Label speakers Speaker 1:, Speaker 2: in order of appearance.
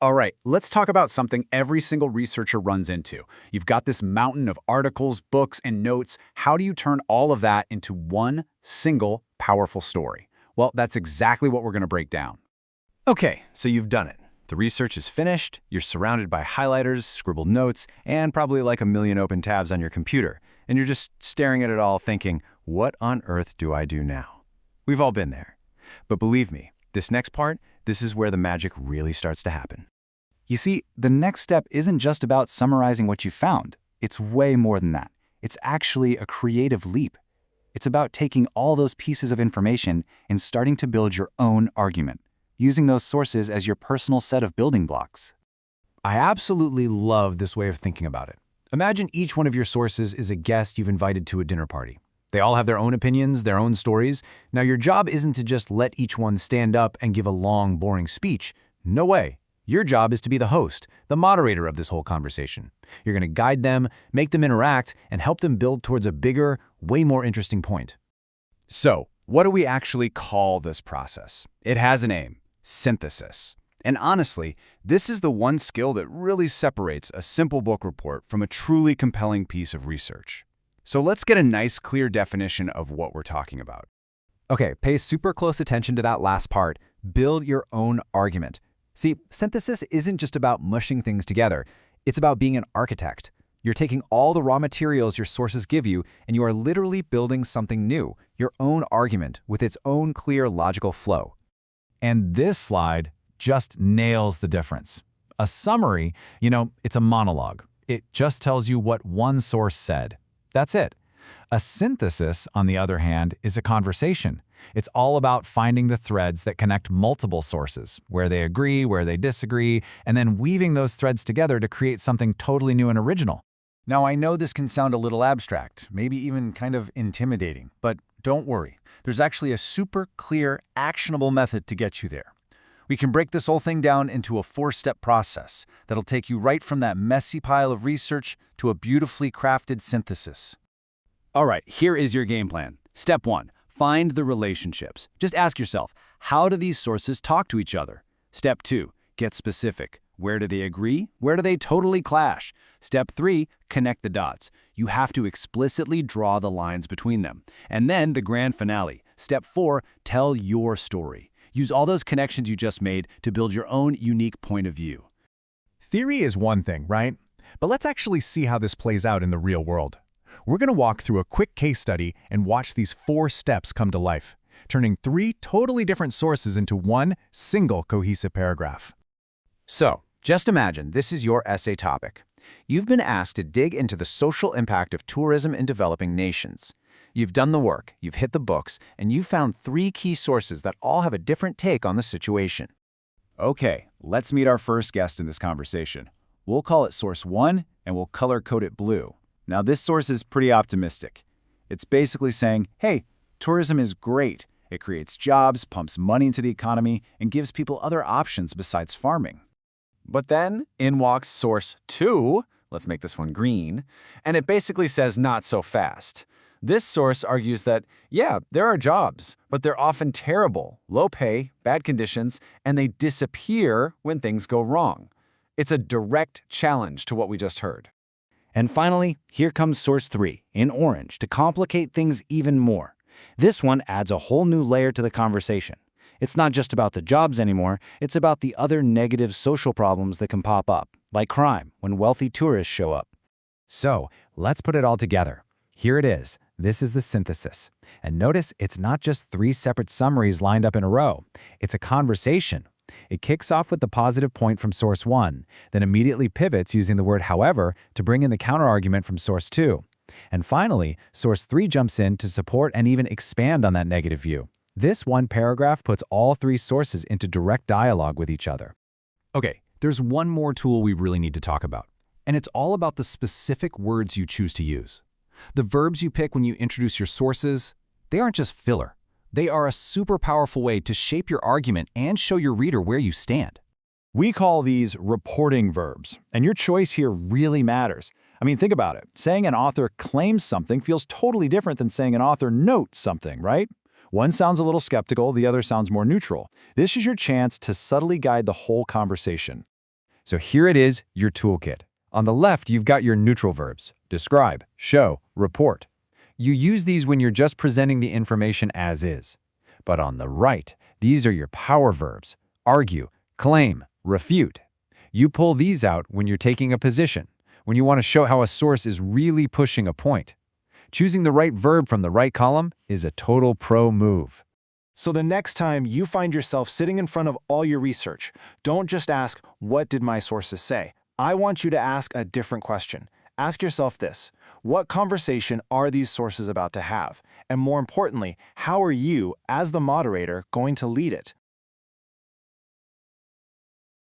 Speaker 1: All right, let's talk about something every single researcher runs into. You've got this mountain of articles, books, and notes. How do you turn all of that into one single powerful story? Well, that's exactly what we're going to break down.
Speaker 2: Okay, so you've done it. The research is finished, you're surrounded by highlighters, scribbled notes, and probably like a million open tabs on your computer. And you're just staring at it all thinking, what on earth do I do now? We've all been there. But believe me, this next part, this is where the magic really starts to happen.
Speaker 3: You see, the next step isn't just about summarizing what you found. It's way more than that. It's actually a creative leap. It's about taking all those pieces of information and starting to build your own argument, using those sources as your personal set of building blocks.
Speaker 2: I absolutely love this way of thinking about it. Imagine each one of your sources is a guest you've invited to a dinner party. They all have their own opinions, their own stories. Now, your job isn't to just let each one stand up and give a long, boring speech. No way. Your job is to be the host, the moderator of this whole conversation. You're going to guide them, make them interact, and help them build towards a bigger, way more interesting point. So, what do we actually call this process? It has a name: synthesis. And honestly, this is the one skill that really separates a simple book report from a truly compelling piece of research. So let's get a nice, clear definition of what we're talking about.
Speaker 3: Okay, pay super close attention to that last part. Build your own argument. See, synthesis isn't just about mushing things together. It's about being an architect. You're taking all the raw materials your sources give you, and you are literally building something new, your own argument, with its own clear logical flow.
Speaker 4: And this slide just nails the difference. A summary, it's a monologue. It just tells you what one source said. That's it. A synthesis, on the other hand, is a conversation. It's all about finding the threads that connect multiple sources, where they agree, where they disagree, and then weaving those threads together to create something totally new and original.
Speaker 2: Now, I know this can sound a little abstract, maybe even kind of intimidating, but don't worry. There's actually a super clear, actionable method to get you there. We can break this whole thing down into a 4-step process that'll take you right from that messy pile of research to a beautifully crafted synthesis. All right, here is your game plan. Step 1. Find the relationships. Just ask yourself, how do these sources talk to each other? Step 2. Get specific. Where do they agree? Where do they totally clash? Step 3. Connect the dots. You have to explicitly draw the lines between them. And then the grand finale. Step 4. Tell your story. Use all those connections you just made to build your own unique point of view.
Speaker 4: Theory is one thing, right? But let's actually see how this plays out in the real world. We're going to walk through a quick case study and watch these 4 steps come to life, turning 3 totally different sources into one single cohesive paragraph.
Speaker 2: So, just imagine this is your essay topic. You've been asked to dig into the social impact of tourism in developing nations. You've done the work, you've hit the books, and you've found 3 key sources that all have a different take on the situation. Okay, let's meet our first guest in this conversation. We'll call it Source 1, and we'll color-code it blue. Now, this source is pretty optimistic. It's basically saying, hey, tourism is great. It creates jobs, pumps money into the economy, and gives people other options besides farming. But then in walks Source 2, let's make this one green, and it basically says not so fast. This source argues that, yeah, there are jobs, but they're often terrible, low pay, bad conditions, and they disappear when things go wrong. It's a direct challenge to what we just heard. And finally, here comes Source 3, in orange, to complicate things even more. This one adds a whole new layer to the conversation. It's not just about the jobs anymore, it's about the other negative social problems that can pop up, like crime, when wealthy tourists show up.
Speaker 4: So, let's put it all together. Here it is. This is the synthesis. And notice it's not just 3 separate summaries lined up in a row. It's a conversation. It kicks off with the positive point from Source 1, then immediately pivots using the word however to bring in the counterargument from Source 2. And finally, Source 3 jumps in to support and even expand on that negative view. This one paragraph puts all 3 sources into direct dialogue with each other.
Speaker 2: Okay, there's one more tool we really need to talk about, and it's all about the specific words you choose to use. The verbs you pick when you introduce your sources, they aren't just filler. They are a super powerful way to shape your argument and show your reader where you stand. We call these reporting verbs, and your choice here really matters. I mean, think about it. Saying an author claims something feels totally different than saying an author notes something, right? One sounds a little skeptical, the other sounds more neutral. This is your chance to subtly guide the whole conversation.
Speaker 4: So here it is, your toolkit. On the left, you've got your neutral verbs: describe, show, report. You use these when you're just presenting the information as is. But on the right, these are your power verbs: argue, claim, refute. You pull these out when you're taking a position, when you want to show how a source is really pushing a point. Choosing the right verb from the right column is a total pro move.
Speaker 3: So the next time you find yourself sitting in front of all your research, don't just ask, "What did my sources say?" I want you to ask a different question. Ask yourself this: what conversation are these sources about to have? And more importantly, how are you, as the moderator, going to lead it?